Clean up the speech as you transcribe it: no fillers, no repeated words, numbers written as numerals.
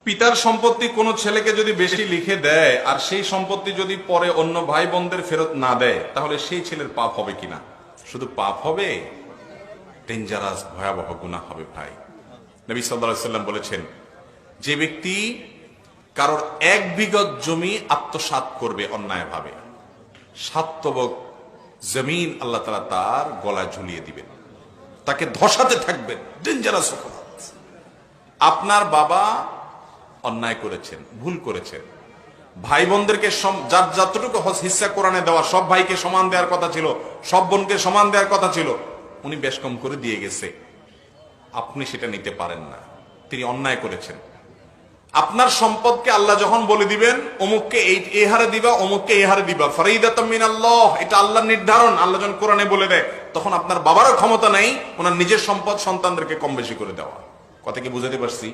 পিতার সম্পত্তি কোনো ছেলেকে যদি বেশি লিখে দেয় আর সেই সম্পত্তি যদি পরে অন্য ভাই বোনদের ফেরত না দেয়, তাহলে সেই ছেলের পাপ হবে কিনা? শুধু পাপ হবে, ডেঞ্জারাস ভয়াবহ গুনাহ হবে ভাই। নবী সাল্লাল্লাহু আলাইহি ওয়াসাল্লাম বলেছেন, যে ব্যক্তি কারোর 1 বিঘত জমি আত্মসাৎ করবে অন্যায়ভাবে, 7 তবক জমিন আল্লাহ তাআলা তার গলায় ঝুলিয়ে দিবেন, তাকে ধসাতে থাকবেন। ডেঞ্জারাস অপরাধ। আপনার বাবা অন্যায় করেছেন, ভুল করেছেন, ভাই বোনদেরকে যার যতটুকু হিস্সা কোরআনে দেওয়া, সব ভাইকে সমান দেওয়ার কথা ছিল, সব বোনকে সমান দেওয়ার কথা ছিল, উনি বেশ কম করে দিয়ে গেছে, আপনি সেটা নিতে পারেন না, তিনি অন্যায় করেছেন। আপনার সম্পদকে আল্লাহ যখন বলে দিবেন অমুককে এই হারে দিবা, অমুককে এই হারে দিবা, ফরিদাতাম মিনাল্লাহ, এটা আল্লাহর নির্ধারণ, আল্লাহ যখন কোরআনে বলে দেয়, তখন আপনার বাবারও ক্ষমতা নাই ওনার নিজের সম্পদ সন্তানদেরকে কম বেশি করে দেওয়া। কথা কি বুঝাতে পারছি?